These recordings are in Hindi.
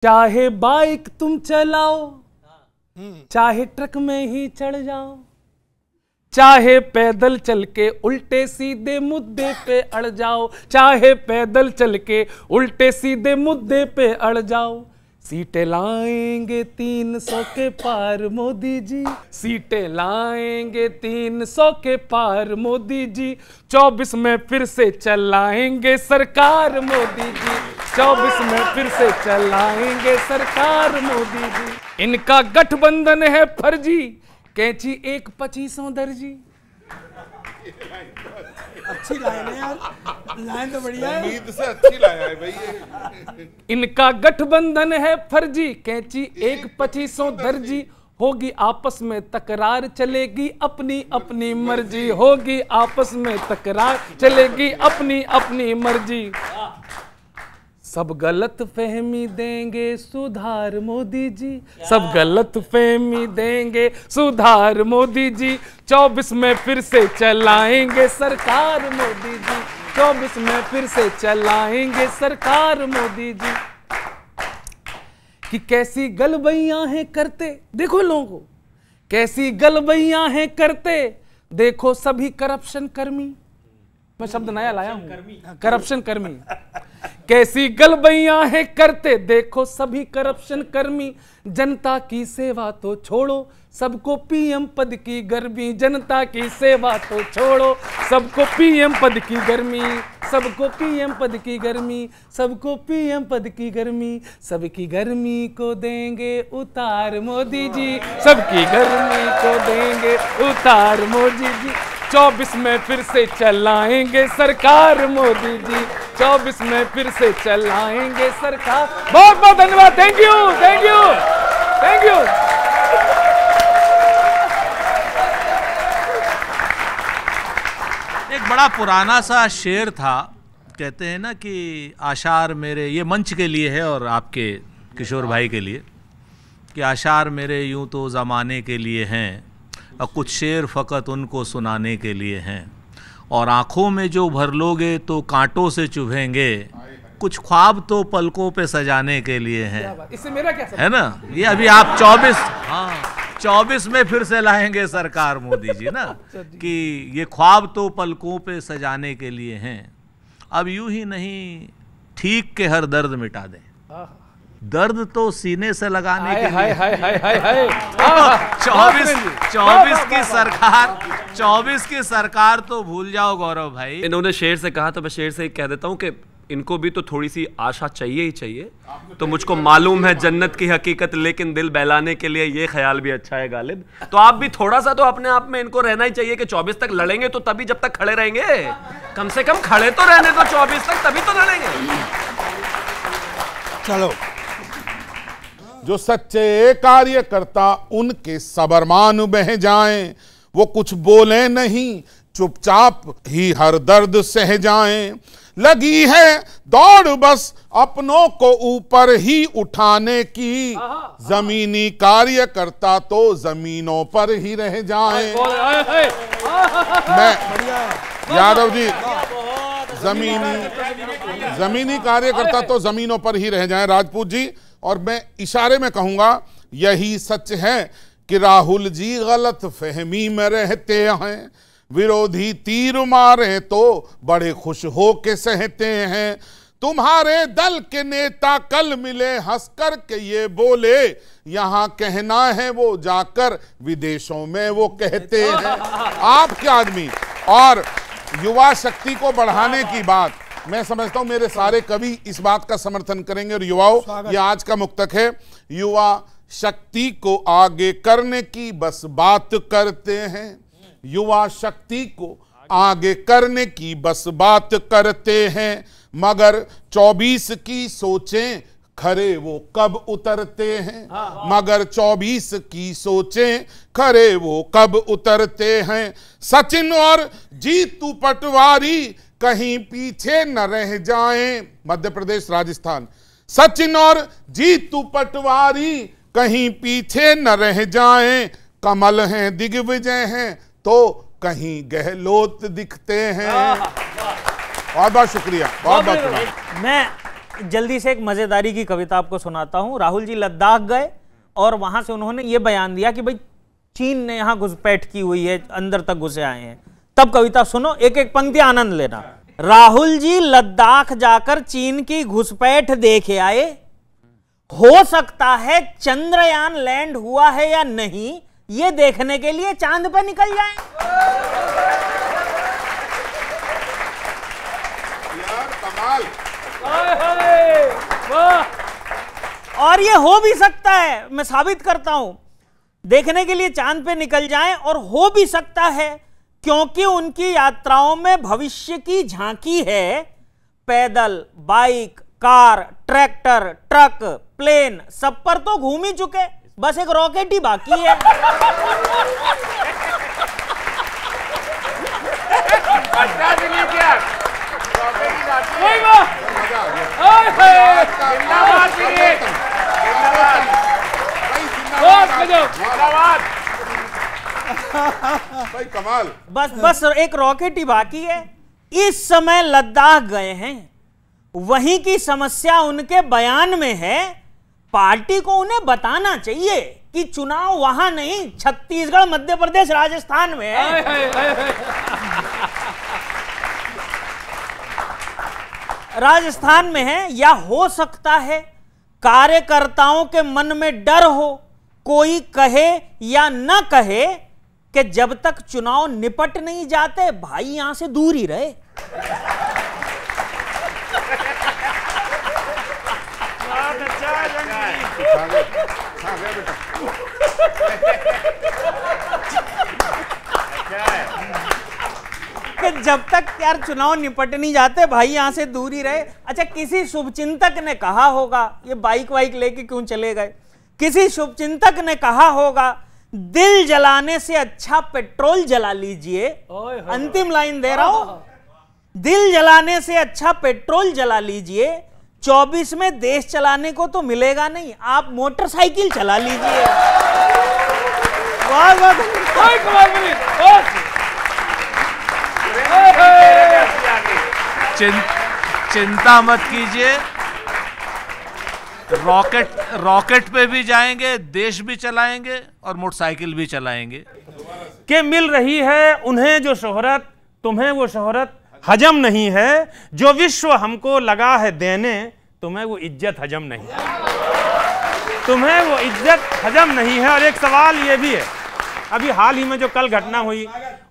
चाहे बाइक तुम चलाओ, चाहे ट्रक में ही चढ़ जाओ, चाहे पैदल चल के उल्टे सीधे मुद्दे पे अड़ जाओ, चाहे पैदल चल के उल्टे सीधे मुद्दे पे अड़ जाओ, सीटें लाएंगे 300 के पार मोदी जी, सीटें लाएंगे 300 के पार मोदी जी, 24 में फिर से चलाएंगे सरकार मोदी जी, 24 में फिर से चलाएंगे सरकार मोदी जी। इनका गठबंधन है फर्जी, कैंची 1-25 दर्जी। अच्छी लाइन है यार, लाइन तो बढ़िया है, उम्मीद से अच्छी लाया है भाई। इनका गठबंधन है फर्जी, कैंची 1-25 दर्जी, होगी आपस में तकरार चलेगी अपनी अपनी मर्जी, होगी आपस में तकरार चलेगी अपनी अपनी मर्जी। सब गलत फहमी देंगे सुधार मोदी जी, सब गलत फहमी देंगे सुधार मोदी जी, 24 में फिर से चलाएंगे सरकार मोदी जी, 24 में फिर से चलाएंगे सरकार मोदी जी। कि कैसी गलबैयां हैं करते, देखो लोगों को कैसी गलबैयां हैं करते, देखो सभी करप्शन कर्मी, मैं शब्द नया लाया हूं, करप्शन कर्मी, कैसी गलबैयां हैं करते, देखो सभी करप्शन कर्मी, जनता की सेवा तो छोड़ो सबको पीएम पद की गर्मी, जनता की सेवा तो छोड़ो सबको पीएम पद की गर्मी, सबको पीएम पद की गर्मी, सबको पीएम पद की गर्मी, सबकी गर्मी को देंगे उतार मोदी जी, सबकी गर्मी को देंगे उतार मोदी जी, 24 में फिर से चलाएंगे सरकार मोदी जी, 24 में फिर से चलाएंगे सरकार। बहुत बहुत धन्यवाद, thank you thank you thank you. एक बड़ा पुराना सा शेर था, कहते हैं ना कि आशार मेरे, ये मंच के लिए है और आपके किशोर भाई के लिए, कि आशार मेरे यूं तो ज़माने के लिए हैं और कुछ शेर फ़कत उनको सुनाने के लिए हैं, और आँखों में जो भर लोगे तो कांटों से चुभेंगे, कुछ ख्वाब तो पलकों पे सजाने के लिए हैं। इससे मेरा क्या है ना, ये अभी आप 24 में फिर से लाएंगे सरकार मोदी जी ना, कि ये ख्वाब तो पलकों पे सजाने के लिए हैं, अब यूं ही नहीं ठीक के हर दर्द मिटा दें, दर्द तो सीने से लगाने के लिए। 24 की सरकार तो भूल जाओ गौरव भाई। इन्होंने शेर से कहा तो मैं शेर से ही कह देता हूँ कि इनको भी तो थोड़ी सी आशा चाहिए ही चाहिए। तो मुझको मालूम है जन्नत की हकीकत, लेकिन दिल बहलाने के लिए ये ख्याल भी अच्छा है गालिब। तो आप भी थोड़ा सा तो अपने आप में इनको रहना ही चाहिए कि 24 तक लड़ेंगे तो तभी, जब तक खड़े रहेंगे कम से कम खड़े तो रहने दो 24 तक, तभी तो लड़ेंगे। चलो, जो सच्चे कार्यकर्ता उनके सबरमान बह जाएं, वो कुछ बोले नहीं चुपचाप ही हर दर्द सह जाएं, लगी है दौड़ बस अपनों को ऊपर ही उठाने की, जमीनी कार्यकर्ता तो जमीनों पर ही रह जाएं। मैं यादव जी, जमीनी कार्यकर्ता तो जमीनों पर ही रह जाएं राजपूत जी। और मैं इशारे में कहूंगा यही सच है कि राहुल जी गलत फहमी में रहते हैं, विरोधी तीर मारे तो बड़े खुश हो के सहते हैं, तुम्हारे दल के नेता कल मिले हंसकर के ये बोले, यहां कहना है वो जाकर विदेशों में वो कहते हैं। आपके आदमी और युवा शक्ति को बढ़ाने की बात, मैं समझता हूं मेरे सारे कवि इस बात का समर्थन करेंगे। और युवाओं, ये आज का मुक्तक है, युवा शक्ति को आगे करने की बस बात करते हैं, युवा शक्ति को आगे करने की बस बात करते हैं, मगर 24 की सोचें खरे वो कब उतरते हैं, मगर 24 की सोचें खरे वो कब उतरते हैं, सचिन और जीतू पटवारी कहीं पीछे न रह जाएं, मध्य प्रदेश राजस्थान, सचिन और जीतू पटवारी कहीं पीछे न रह जाएं, कमल हैं दिग्विजय हैं तो कहीं गहलोत दिखते हैं। बहुत बहुत शुक्रिया, बहुत बहुत शुक्रिया। मैं जल्दी से एक मजेदारी की कविता आपको सुनाता हूं। राहुल जी लद्दाख गए और वहां से उन्होंने ये बयान दिया कि भाई चीन ने यहां घुसपैठ की हुई है, अंदर तक घुसे आए हैं। तब कविता सुनो, एक एक पंक्ति आनंद लेना। राहुल जी लद्दाख जाकर चीन की घुसपैठ देख आए, हो सकता है चंद्रयान लैंड हुआ है या नहीं, ये देखने के लिए चांद पे निकल जाएं। यार कमाल। और ये हो भी सकता है, मैं साबित करता हूं, देखने के लिए चांद पे निकल जाएं। और हो भी सकता है क्योंकि उनकी यात्राओं में भविष्य की झांकी है। पैदल, bike, car, tractor, truck, plane, सब पर तो घूम ही चुके, बस एक रॉकेट ही बाकी है। भाई कमाल। बस एक रॉकेट ही बाकी है। इस समय लद्दाख गए हैं, वहीं की समस्या उनके बयान में है। पार्टी को उन्हें बताना चाहिए कि चुनाव वहां नहीं, छत्तीसगढ़, मध्य प्रदेश, राजस्थान में है। राजस्थान में है। या हो सकता है कार्यकर्ताओं के मन में डर हो, कोई कहे या न कहे कि जब तक चुनाव निपट नहीं जाते भाई यहां से दूर ही रहे। कि जब तक यार चुनाव निपट नहीं जाते भाई यहां से दूर ही रहे। अच्छा, किसी शुभचिंतक ने कहा होगा, ये बाइक वाइक लेके क्यों चले गए, किसी शुभचिंतक ने कहा होगा दिल जलाने से अच्छा पेट्रोल जला लीजिए। अंतिम लाइन दे रहा हूं, दिल जलाने से अच्छा पेट्रोल जला लीजिए। 24 में देश चलाने को तो मिलेगा नहीं, आप मोटरसाइकिल चला लीजिए। वाह वाह, चिंता मत कीजिए, रॉकेट पे भी जाएंगे, देश भी चलाएंगे और मोटरसाइकिल भी चलाएंगे। कि मिल रही है उन्हें जो शोहरत, तुम्हें वो शोहरत हजम नहीं है। जो विश्व हमको लगा है देने, तुम्हें वो इज्जत हजम नहीं है। तुम्हें वो इज्जत हजम नहीं है। और एक सवाल ये भी है, अभी हाल ही में जो कल घटना हुई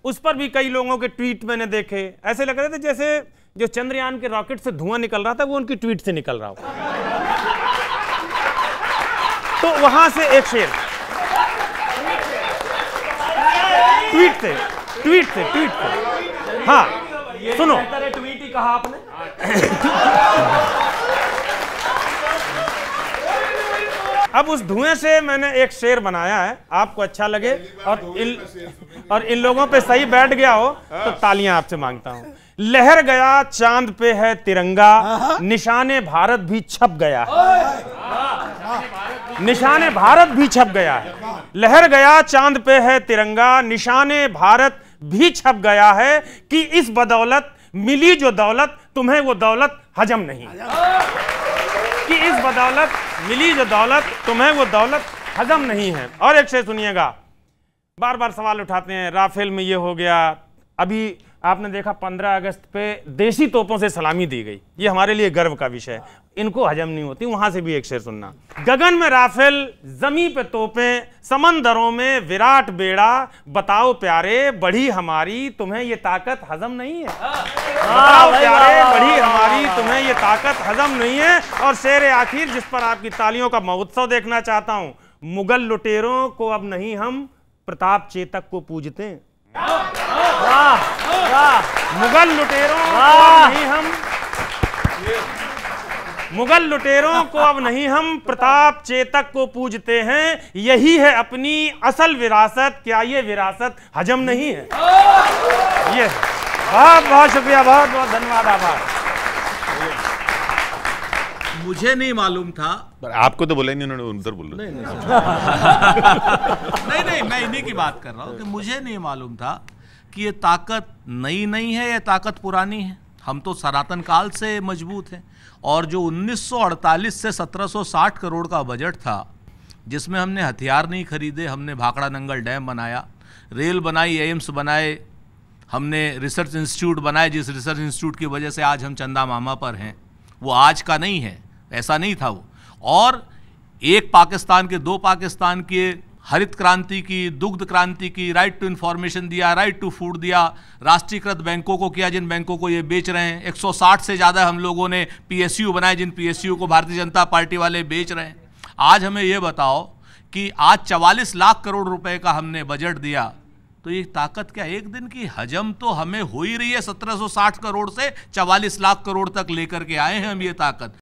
उस पर भी कई लोगों के ट्वीट मैंने देखे, ऐसे लग रहे थे जैसे जो चंद्रयान के रॉकेट से धुआं निकल रहा था वो उनकी ट्वीट से निकल रहा हो। तो वहां से एक शेर, ट्वीट से हाँ सुनो, ट्वीट ही कहा आपने। अब उस धुएं से मैंने एक शेर बनाया है, आपको अच्छा लगे और इन लोगों पे सही बैठ गया हो तो तालियां आपसे मांगता हूं। लहर गया चांद पे है तिरंगा, निशाने भारत भी छप गया है। निशाने भारत भी छप गया है। लहर गया चांद पे है तिरंगा, निशाने भारत भी छप गया है कि इस बदौलत मिली जो दौलत, तुम्हें वो दौलत हजम नहीं। कि इस बदौलत मिली जो दौलत, तुम्हें वो दौलत हजम नहीं है। और एक शेर सुनिएगा, बार बार सवाल उठाते हैं राफेल में ये हो गया, अभी आपने देखा 15 अगस्त पे देसी तोपों से सलामी दी गई, ये हमारे लिए गर्व का विषय है, इनको हजम नहीं होती। वहां से भी एक शेर सुनना, गगन में राफेल, जमी पे तोपें, समंदरों में विराट बेड़ा, बताओ प्यारे बढ़ी हमारी, तुम्हें ये ताकत हजम नहीं है। बताओ प्यारे बढ़ी हमारी, तुम्हें ये ताकत हजम नहीं है। और शेर आखिर जिस पर आपकी तालियों का महोत्सव देखना चाहता हूं, मुगल लुटेरों को अब नहीं हम प्रताप चेतक को पूजते। मुगल लुटेरों को अब नहीं हम, मुगल लुटेरों को अब नहीं हम प्रताप चेतक को पूजते हैं। यही है अपनी असल विरासत, क्या ये विरासत हजम नहीं है? ये बहुत बहुत शुक्रिया, बहुत बहुत धन्यवाद, आभार। मुझे नहीं मालूम था। आपको तो बोला नहीं, उन्होंने उधर बोला। नहीं, मैं इन्हीं की बात कर रहा हूँ कि मुझे नहीं मालूम था कि ये ताकत नई नहीं है, ये ताकत पुरानी है। हम तो सनातन काल से मजबूत हैं। और जो 1948 से 1760 करोड़ का बजट था, जिसमें हमने हथियार नहीं खरीदे, हमने भाखड़ा नंगल डैम बनाया, रेल बनाई, एम्स बनाए, हमने रिसर्च इंस्टीट्यूट बनाए, जिस रिसर्च इंस्टीट्यूट की वजह से आज हम चंदा मामा पर हैं, वो आज का नहीं है, ऐसा नहीं था वो। और एक पाकिस्तान के, दो पाकिस्तान के, हरित क्रांति की, दुग्ध क्रांति की, राइट टू इन्फॉर्मेशन दिया, राइट टू फूड दिया, राष्ट्रीयकृत बैंकों को किया जिन बैंकों को ये बेच रहे हैं, 160 से ज़्यादा हम लोगों ने PSU बनाए जिन PSU को भारतीय जनता पार्टी वाले बेच रहे हैं। आज हमें ये बताओ कि आज 44 लाख करोड़ रुपए का हमने बजट दिया, तो ये ताकत क्या एक दिन की? हजम तो हमें हो ही रही है। 1760 करोड़ से 44 लाख करोड़ तक लेकर के आए हैं हम ये ताकत।